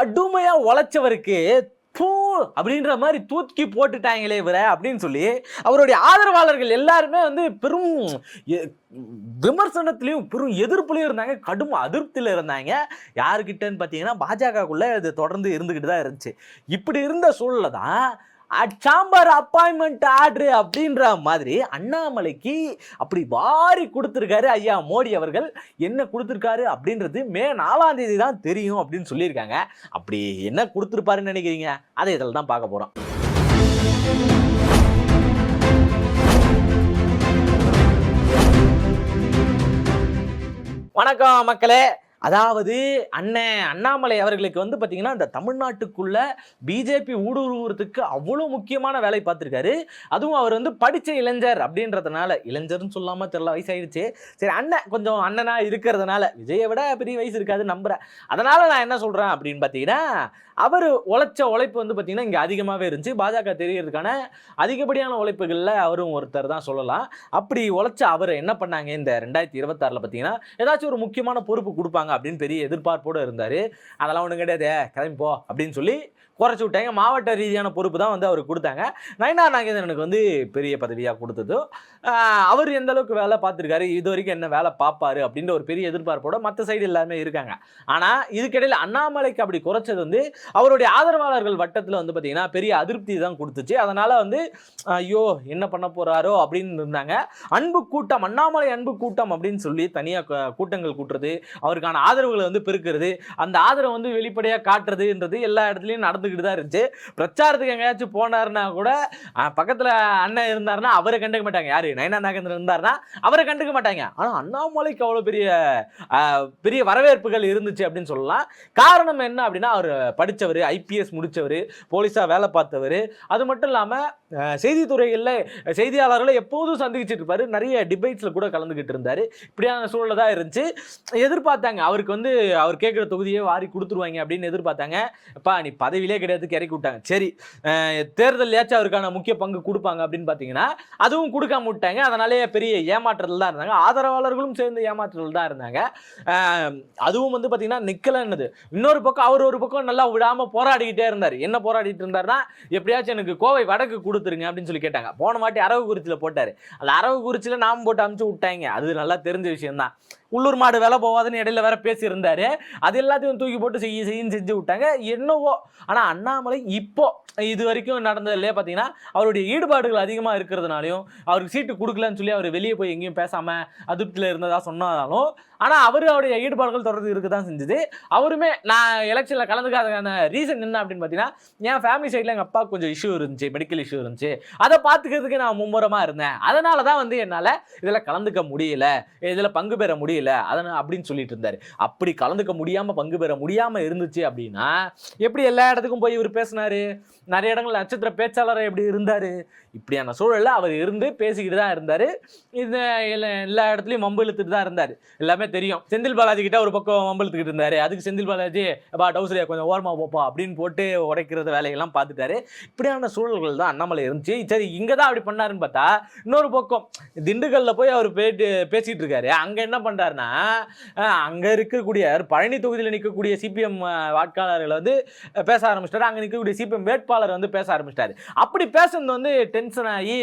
கடுமையா உழைச்சவருக்கு பூ அப்படின்ற மாதிரி தூக்கி போட்டுட்டாங்களே இவரை அப்படின்னு சொல்லி அவருடைய ஆதரவாளர்கள் எல்லாருமே வந்து பெரும் விமர்சனத்திலையும் பெரும் எதிர்ப்புலையும் இருந்தாங்க, கடும் அதிருப்தியில் இருந்தாங்க. யாருக்கிட்டன்னு பார்த்தீங்கன்னா பாஜகக்குள்ள இது தொடர்ந்து இருந்துக்கிட்டு தான் இருந்துச்சு. இப்படி இருந்த சூழல்ல தான் சாம்பார் அப்பாயின்மெண்ட் ஆர்டர் அப்படின்ற மாதிரி அண்ணாமலைக்கு அப்படி வாரி கொடுத்துருக்காரு ஐயா மோடி அவர்கள். என்ன கொடுத்துருக்காரு அப்படின்றது மே 4ஆம் தேதி தான் தெரியும் அப்படின்னு சொல்லியிருக்காங்க. அப்படி என்ன கொடுத்துருப்பாருன்னு நினைக்கிறீங்க? அதை இதில் தான் பார்க்க போகிறோம். வணக்கம் மக்களே. அதாவது அண்ணாமலை அவர்களுக்கு வந்து பார்த்தீங்கன்னா இந்த தமிழ்நாட்டுக்குள்ள பிஜேபி ஊடுருவதுக்கு அவ்வளோ முக்கியமான வேலை பார்த்துருக்காரு. அதுவும் அவர் வந்து படித்த இளைஞர் அப்படின்றதுனால, இளைஞர்னு சொல்லாமல் தெரியல, வயசாயிடுச்சு. சரி, கொஞ்சம் அண்ணனா இருக்கிறதுனால, விஜயை விட பெரிய வயசு இருக்காது நம்புகிறேன். அதனால் நான் என்ன சொல்கிறேன் அப்படின்னு பார்த்தீங்கன்னா, அவர் உழைச்ச உழைப்பு வந்து பார்த்தீங்கன்னா இங்கே அதிகமாகவே இருந்துச்சு. பாஜக தெரியறதுக்கான அதிகப்படியான உழைப்புகளில் அவரும் ஒருத்தர் தான் சொல்லலாம். அப்படி உழைச்ச அவர் என்ன பண்ணாங்க, இந்த 2026 பார்த்தீங்கன்னா ஏதாச்சும் ஒரு முக்கியமான பொறுப்பு கொடுப்பாங்க அப்படின்னு பெரிய எதிர்பார்ப்போடு இருந்தார். அதெல்லாம் ஒன்றும் கிடையாது, கிளம்பிப்போ அப்படின்னு சொல்லி குறைச்சி விட்டாங்க. மாவட்ட ரீதியான பொறுப்பு தான் வந்து அவருக்கு கொடுத்தாங்க. நயினார் நாகேந்திரனுக்கு வந்து பெரிய பதவியாக கொடுத்தது. அவர் எந்த அளவுக்கு வேலை பார்த்துருக்காரு, இது வரைக்கும் என்ன வேலை பார்ப்பாரு அப்படின்ற ஒரு பெரிய எதிர்பார்ப்போட மற்ற சைடு எல்லாமே இருக்காங்க. ஆனால் இதுக்கிடையில் அண்ணாமலைக்கு அப்படி குறைச்சது வந்து அவருடைய ஆதரவாளர்கள் வட்டத்தில் வந்து பார்த்தீங்கன்னா பெரிய அதிருப்தி தான் கொடுத்துச்சு. அதனால் வந்து ஐயோ என்ன பண்ண போகிறாரோ அப்படின்னு இருந்தாங்க. அன்பு கூட்டம், அண்ணாமலை அன்பு கூட்டம் அப்படின்னு சொல்லி தனியாக கூட்டங்கள் கூட்டுறது, அவருக்கான ஆதரவுகளை வந்து பெருக்கிறது, அந்த ஆதரவு வந்து வெளிப்படையாக காட்டுறதுன்றது எல்லா இடத்துலையும் நடந்துக்கிட்டு தான் இருந்துச்சு. பிரச்சாரத்துக்கு எங்கேயாச்சும் போனாருன்னா கூட பக்கத்தில் அண்ணன் இருந்தாருன்னா அவரை கண்டுக்க மாட்டாங்க. யாரு நயினார் நாகேந்திரன் இருந்தாருன்னா அவரை கண்டுக்க மாட்டாங்க. ஆனால் அண்ணாமலைக்கு அவ்வளோ பெரிய வரவேற்புகள் இருந்துச்சு அப்படின்னு சொல்லலாம். காரணம் என்ன அப்படின்னா, அவர் படித்தவர், IPS முடித்தவர், போலீஸாக வேலை பார்த்தவர். அது மட்டும் இல்லாமல் செய்தித்துறைகளில் செய்தியாளர்களை எப்போதும் சந்திச்சுட்டு இருப்பார். நிறைய டிபேட்ஸில் கூட கலந்துக்கிட்டு இருந்தார். இப்படியான சூழல் தான் இருந்துச்சு. எதிர்பார்த்தாங்க அவருக்கு வந்து அவர் கேட்குற தொகுதியே வாரி கொடுத்துருவாங்க அப்படின்னு எதிர்பார்த்தாங்க. அப்பா நீ பதவியிலே கிடையாது, இறக்கி விட்டாங்க. சரி, தேர்தலையாச்சும் அவருக்கான முக்கிய பங்கு கொடுப்பாங்க அப்படின்னு பார்த்தீங்கன்னா அதுவும் கொடுக்காம விட்டாங்க. அதனாலே பெரிய ஏமாற்றல் தான் இருந்தாங்க. ஆதரவாளர்களும் சேர்ந்து ஏமாற்றல் தான் இருந்தாங்க. அதுவும் வந்து பார்த்தீங்கன்னா நிக்கலன்னது. இன்னொரு பக்கம் அவர் ஒரு பக்கம் நல்லா விடாமல் போராடிக்கிட்டே இருந்தார். என்ன போராடிட்டு இருந்தாருன்னா, எப்படியாச்சும் எனக்கு கோவை வடக்கு கொடுத்துருங்க அப்படின்னு சொல்லி கேட்டாங்க. போன மாட்டி அரவக்குறிச்சியில் போட்டார். அந்த அரவக்குறிச்சியில் நாம் போட்டு அமுச்சு விட்டாங்க. அது நல்லா தெரிஞ்ச விஷயம்தான். உள்ளூர் மாடு வேலை போவாதுன்னு இடையில வேற பேசியிருந்தாரு. அது எல்லாத்தையும் தூக்கி போட்டு செஞ்சு விட்டாங்க. என்னவோ, ஆனால் அண்ணாமலை இப்போ இது வரைக்கும் நடந்ததுலேயே பார்த்தீங்கன்னா அவருடைய ஈடுபாடுகள் அதிகமாக இருக்கிறதுனாலையும், அவருக்கு சீட்டு கொடுக்கலன்னு சொல்லி அவர் வெளியே போய் எங்கேயும் பேசாமல் அதிருப்தியில் இருந்ததா சொன்னாலும், ஆனால் அவருடைய ஈடுபாடுகள் தொடர்ந்து இருக்க தான் செஞ்சுது. அவருமே நான் எலெக்ஷனில் கலந்துக்காததுக்கான ரீசன் என்ன அப்படின்னு பார்த்தீங்கன்னா, என் ஃபேமிலி சைடில் எங்கள் அப்பா கொஞ்சம் இஷ்யூ இருந்துச்சு, மெடிக்கல் இஷ்யூ இருந்துச்சு, அதை பார்த்துக்கிறதுக்கு நான் மும்முரமாக இருந்தேன். அதனால தான் வந்து என்னால் இதில் கலந்துக்க முடியல, இதில் பங்கு பெற முடியல அப்படின்னு சொல்லிட்டு இருந்தாரு. அப்படி கலந்துக்க முடியாமல் பங்கு பெற முடியாமல் இருந்துச்சு அப்படின்னா எப்படி எல்லா இடத்துக்கும் போய் இவர் பேசினாரு? நிறைய இடங்கள் நட்சத்திர பேச்சாளர் எப்படி இருந்தார்? இப்படியான சூழலில் அவர் இருந்து பேசிக்கிட்டு தான் இருந்தார். இது எல்லா இடத்துலையும் மம்பு இழுத்துட்டு தான் இருந்தார். எல்லாமே தெரியும். செந்தில் பாலாஜி கிட்ட ஒரு பக்கம் மம்பு இழுத்துக்கிட்டு இருந்தார். அதுக்கு செந்தில் பாலாஜி டவுசரியா கொஞ்சம் ஓரமாக போப்பா அப்படின்னு போட்டு உடைக்கிறது வேலையெல்லாம் பார்த்துட்டாரு. இப்படியான சூழல்கள் தான் அண்ணாமலை இருந்துச்சு. சரி, இங்கே தான் அப்படி பண்ணாருன்னு பார்த்தா இன்னொரு பக்கம் திண்டுக்கல்லில் போய் அவர் பேசிகிட்டு இருக்காரு. அங்கே என்ன பண்ணுறாருன்னா, அங்கே இருக்கக்கூடிய பழனி தொகுதியில் நிற்கக்கூடிய CPM வாக்காளர்களை வந்து பேச ஆரம்பிச்சிட்டாரு. அங்கே நிற்கக்கூடிய CPM வேட்பாளர் வந்து பேச ஆரம்பிச்சிட்டாரு. அப்படி பேசுறது வந்து டென்ஷன் ஆகி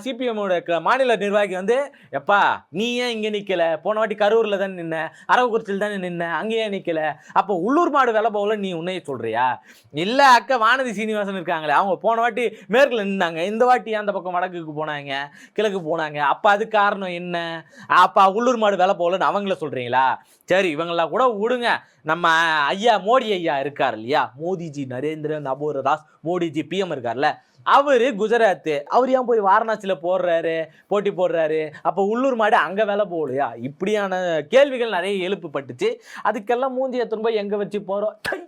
CPM-ஓட மாநில நிர்வாகி வந்து, எப்பா நீ ஏன் இங்கே நிற்கல? போன வாட்டி கரூரில் தானே நின்ன, அரவக்குறிச்சியில் தானே நின்ன, அங்கேயே நிற்கல, அப்போ உள்ளூர் மாடு வேலை போகல நீ உன்னையே சொல்கிறியா? இல்லை அக்கா வானதி சீனிவாசன் இருக்காங்களே, அவங்க போன வாட்டி மேற்கில் நின்னாங்க, இந்த வாட்டி அந்த பக்கம் வடக்குக்கு போனாங்க, கிழக்கு போனாங்க, அப்போ அது காரணம் என்ன? அப்போ உள்ளூர் மாடு வேலை போகலன்னு அவங்கள சொல்கிறீங்களா? சரி, இவங்களாம் கூட விடுங்க. நம்ம மோடி ஐயா இருக்கார் இல்லையா, மோடிஜி, நரேந்திர தாஸ் மோடிஜி PM இருக்கார்ல, அவர் குஜராத், அவர் ஏன் போய் வாரணாசியில் போட்டி போடுறாரு? அப்போ உள்ளூர் மாடு அங்கே வேலை போகலையா? இப்படியான கேள்விகள் நிறைய எழுப்பப்பட்டுச்சு. அதுக்கெல்லாம் மூஞ்சி எத்தனை போய் எங்கே வச்சு போகிறோம்,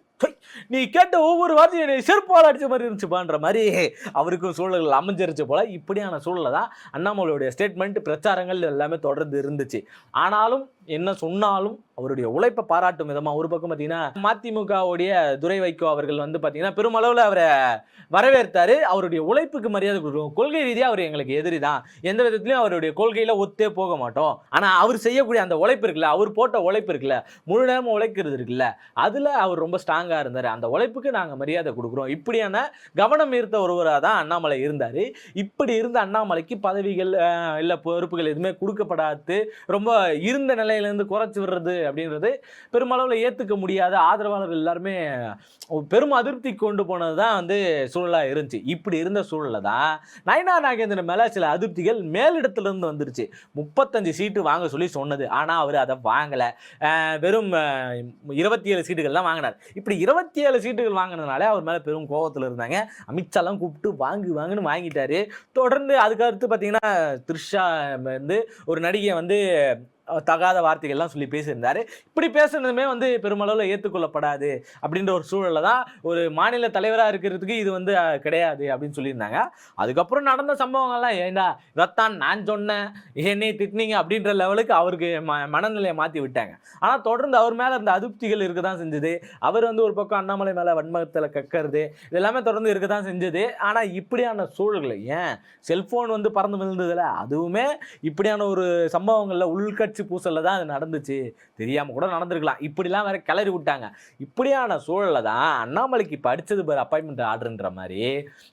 நீ கேட்ட ஒவ்வொரு வார்த்தையும் என்னை செருப்பால் அடிச்ச மாதிரி இருந்துச்சுப்பான்ற மாதிரி அவருக்கும் சூழல்கள் அமைஞ்சிருச்சு போல. இப்படியான சூழலை தான் அண்ணாமலையுடைய ஸ்டேட்மெண்ட், பிரச்சாரங்கள் எல்லாமே தொடர்ந்து இருந்துச்சு. ஆனாலும் என்ன சொன்னாலும் அவருடைய உழைப்பை பாராட்டும் விதமா ஒரு பக்கம் பார்த்தீங்கன்னா மதிமுகவுடைய துரை வைகோ அவர்கள் வந்து பார்த்தீங்கன்னா பெருமளவில் அவரை வரவேற்றாரு. அவருடைய உழைப்புக்கு மரியாதை கொடுக்கும். கொள்கை ரீதியாக அவர் எங்களுக்கு எதிரி தான், எந்த விதத்திலையும் அவருடைய கொள்கையில ஒத்தே போக மாட்டோம். ஆனால் அவர் செய்யக்கூடிய அந்த உழைப்பு இருக்குல்ல, அவர் போட்ட உழைப்பு இருக்குல்ல, முழு நேரமும் உழைக்கிறது இருக்குல்ல, அதில் அவர் ரொம்ப ஸ்ட்ராங்காக இருந்தார். அந்த உழைப்புக்கு நாங்கள் மரியாதை கொடுக்குறோம். இப்படியான கவனம் ஈர்த்த ஒருவராக தான் அண்ணாமலை இருந்தார். இப்படி இருந்த அண்ணாமலைக்கு பதவிகள் இல்லை பொறுப்புகள் எதுவுமே கொடுக்கப்படாது, ரொம்ப இருந்த நிலையிலேருந்து குறைச்சி விடுறது அப்படின்றது பெருமளவில் ஏற்றுக்க முடியாத ஆதரவாளர்கள் எல்லாருமே பெரும் அதிருப்தி கொண்டு போனது தான் வந்து சூழலாக இருந்துச்சு. இப்படி இருந்த சூழலில் தான் நயனா நாகேந்திரன் மேலே சில அதிருப்திகள் மேலிடத்துலேருந்து வந்துருச்சு. 35 சீட்டு வாங்க சொல்லி சொன்னது, ஆனால் அவர் அதை வாங்கலை. வெறும் 27 சீட்டுகள் தான் வாங்கினார். இப்படி 27 சீட்டுகள் வாங்கினதுனால அவர் மேலே பெரும் கோபத்தில் இருந்தாங்க. அமித்ஷாலாம் கூப்பிட்டு வாங்குன்னு வாங்கிட்டாரு. தொடர்ந்து அதுக்கடுத்து பார்த்தீங்கன்னா த்ரிஷா வந்து ஒரு நடிகை வந்து தகாத வார்த்தைகள்லாம் சொல்லி பேசியிருந்தாரு. இப்படி பேசுனதுமே வந்து பெருமளவில் ஏற்றுக்கொள்ளப்படாது அப்படின்ற ஒரு சூழலில் தான் ஒரு மாநில தலைவராக இருக்கிறதுக்கு இது வந்து கிடையாது அப்படின்னு சொல்லியிருந்தாங்க. அதுக்கப்புறம் நடந்த சம்பவங்கள்லாம் ஏண்டா இதைத்தான் நான் சொன்னேன், என்னை திட்டினீங்க அப்படின்ற லெவலுக்கு அவருக்கு மனநிலையை மாற்றி விட்டாங்க. ஆனால் தொடர்ந்து அவர் மேலே அந்த அதிருப்திகள் இருக்க தான் செஞ்சுது. அவர் வந்து ஒரு பக்கம் அண்ணாமலை மேலே வன்மத்தில் கக்கிறது இது எல்லாமே தொடர்ந்து இருக்க தான் செஞ்சுது. ஆனால் இப்படியான சூழல்களை ஏன் செல்ஃபோன் வந்து பறந்து விழுந்ததில்ல, அதுவுமே இப்படியான ஒரு சம்பவங்களில் உள்கட்சி பூசல்ல தான் அது நடந்துச்சு, தெரியாம கூட நடந்திருக்கலாம். இப்படிலாம் வேற கிளறி விட்டாங்க. இப்படியான சூழல்ல தான் அண்ணாமலைக்கு இப்போ அடிச்சது பேர் அப்பாயின்மெண்ட் ஆர்டர்ன்ற மாதிரி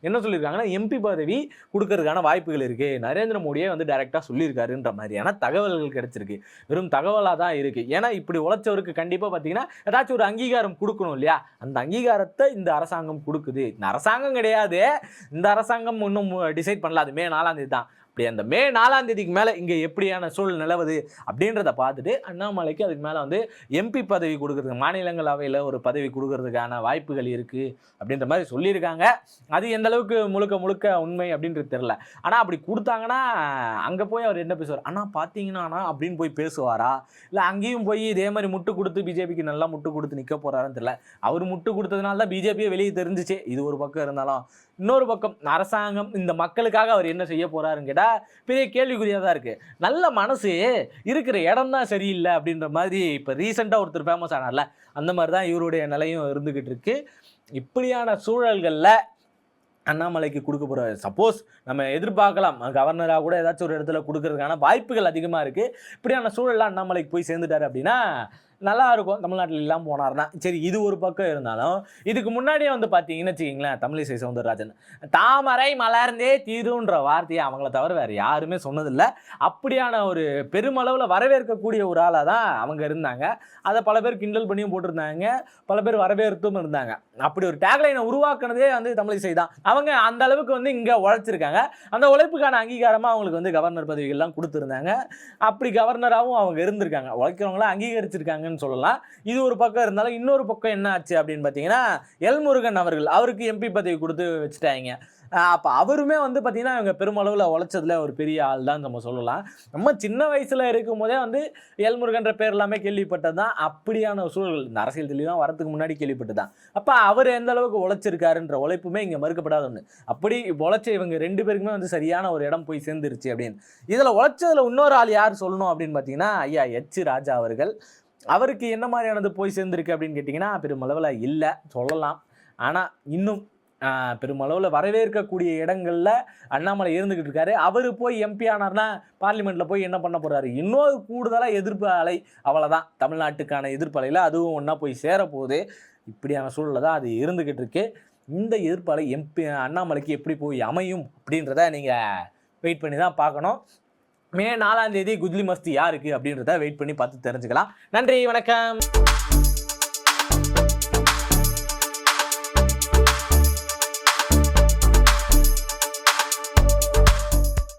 என்ன சொல்லியிருக்காங்கன்னா எம்பி பதவி கொடுக்கறதுக்கான வாய்ப்புகள் இருக்கு, நரேந்திர மோடியே வந்து டைரக்டா சொல்லியிருக்காருன்ற மாதிரியான தகவல்கள் கிடைச்சிருக்கு. வெறும் தகவலாக தான் இருக்கு. ஏன்னா இப்படி உழைச்சவருக்கு கண்டிப்பா பார்த்தீங்கன்னா ஏதாச்சும் ஒரு அங்கீகாரம் கொடுக்கணும் இல்லையா, அந்த அங்கீகாரத்தை இந்த அரசாங்கம் கொடுக்குது. இந்த அரசாங்கம் கிடையாது, இந்த அரசாங்கம் இன்னும் டிசைட் பண்ணல, அது மே 4ஆம் தேதி தான். அப்படி அந்த மே 4ஆம் தேதிக்கு மேலே இங்கே எப்படியான சூழல் நிலவுது அப்படின்றத பார்த்துட்டு அண்ணாமலைக்கு அதுக்கு மேலே வந்து எம்பி பதவி கொடுக்குறதுக்கு மாநிலங்களவையில் ஒரு பதவி கொடுக்கறதுக்கான வாய்ப்புகள் இருக்குது அப்படின்ற மாதிரி சொல்லியிருக்காங்க. அது எந்த அளவுக்கு முழுக்க உண்மை அப்படின்றது தெரில. ஆனால் அப்படி கொடுத்தாங்கன்னா அங்கே போய் அவர் என்ன பேசுவார், ஆனால் பார்த்தீங்கன்னா அப்படின்னு போய் பேசுவாரா, இல்லை அங்கேயும் போய் இதே மாதிரி முட்டு கொடுத்து பிஜேபிக்கு நல்லா முட்டு கொடுத்து நிற்க போகிறாருன்னு தெரியல. அவர் முட்டு கொடுத்ததுனால தான் பிஜேபியை வெளியே தெரிஞ்சிச்சு. இது ஒரு பக்கம் இருந்தாலும் இன்னொரு பக்கம் அரசாங்கம் இந்த மக்களுக்காக அவர் என்ன செய்ய போறாருன்னு கேட்டா பெரிய கேள்விக்குறியா தான் இருக்கு. நல்ல மனசு இருக்கிற இடம் தான் சரியில்லை அப்படின்ற மாதிரி இப்போ ரீசெண்டாக ஒருத்தர் ஃபேமஸ் ஆனார்ல, அந்த மாதிரி தான் இவருடைய நிலையும் இருந்துகிட்டு இருக்கு. இப்படியான சூழல்களில் அண்ணாமலைக்கு கொடுக்க போகிற சப்போஸ் நம்ம எதிர்பார்க்கலாம் கவர்னராக கூட ஏதாச்சும் ஒரு இடத்துல கொடுக்கறதுக்கான வாய்ப்புகள் அதிகமாக இருக்குது. இப்படியான சூழலில் அண்ணாமலைக்கு போய் சேர்ந்துட்டாரு அப்படின்னா நல்லா இருக்கும். தமிழ்நாட்டில் இல்லாமல் போனார்னா சரி, இது ஒரு பக்கம் இருந்தாலும் இதுக்கு முன்னாடியே வந்து பார்த்தீங்கன்னு வச்சுக்கிங்களேன், தமிழிசை சவுந்தரராஜன் தாமரை மலர்ந்தே தீருன்ற வார்த்தையை அவங்கள தவிர வேறு யாருமே சொன்னதில்லை. அப்படியான ஒரு பெருமளவில் வரவேற்கக்கூடிய ஒரு ஆளாக தான் அவங்க இருந்தாங்க. அதை பல பேர் கிண்டல் பண்ணியும் போட்டிருந்தாங்க, பல பேர் வரவேற்பும் இருந்தாங்க. அப்படி ஒரு டேக்லைனை உருவாக்குனதே வந்து தமிழிசை தான். அவங்க அந்த அளவுக்கு வந்து இங்கே உழைச்சிருக்காங்க. அந்த உழைப்புக்கான அங்கீகாரமாக அவங்களுக்கு வந்து கவர்னர் பதவிகள்லாம் கொடுத்துருந்தாங்க. அப்படி கவர்னராகவும் அவங்க இருந்திருக்காங்க. உழைக்கிறவங்களாம் அங்கீகரிச்சிருக்காங்க சொல்லலாம். இது ஒரு பக்கம் இருந்தாலும் இன்னொரு பக்கம் என்ன ஆச்சு அப்படின்னு பார்த்தீங்கன்னா எல் முருகன் அவருக்கு எம்பி பதவி கொடுத்து வச்சுட்டாங்க. அப்போ அவருமே வந்து பார்த்தீங்கன்னா இவங்க பெருமளவில் உழைச்சதுல ஒரு பெரிய ஆள் தான் நம்ம சொல்லலாம். நம்ம சின்ன வயசில் இருக்கும் போதே வந்து எல் முருகன்ற பேர் எல்லாமே கேள்விப்பட்டது தான். அப்படியான சூழல் இந்த அரசியல் தெளிவாக வரதுக்கு முன்னாடி கேள்விப்பட்டு தான். அப்போ அவர் எந்த அளவுக்கு உழைச்சிருக்காருன்ற உழைப்புமே இங்கே மறுக்கப்படாத ஒன்று. அப்படி உழைச்ச இவங்க 2 பேருக்குமே வந்து சரியான ஒரு இடம் போய் சேர்ந்துருச்சு அப்படின்னு. இதில் உழைச்சதில் இன்னொரு ஆள் யார் சொல்லணும் அப்படின்னு பார்த்தீங்கன்னா ஐயா எச் ராஜா அவர்கள். அவருக்கு என்ன மாதிரியானது போய் சேர்ந்துருக்கு அப்படின்னு கேட்டிங்கன்னா பெருமளவில் இல்லை சொல்லலாம். ஆனால் இன்னும் பெருமளவில் வரவேற்கக்கூடிய இடங்களில் அண்ணாமலை இருந்துக்கிட்டு இருக்காரு. அவர் போய் எம்பி ஆனார்னா பார்லிமெண்ட்டில் போய் என்ன பண்ண போகிறாரு, இன்னொரு கூடுதலாக எதிர்ப்பு அலை, அவ்வளோதான் தமிழ்நாட்டுக்கான எதிர்ப்பு அலையில் அதுவும் ஒன்றா போய் சேரப்போகுது. இப்படியான சூழலில் தான் அது இருந்துக்கிட்டு இருக்கு. இந்த எதிர்ப்பு அலை அண்ணாமலைக்கு எப்படி போய் அமையும் அப்படின்றத நீங்கள் வெயிட் பண்ணி தான் பார்க்கணும். மே 4ஆம் தேதி குஜ்லி மஸ்தி யாருக்கு அப்படின்றத வெயிட் பண்ணி பார்த்து தெரிஞ்சுக்கலாம். நன்றி, வணக்கம்.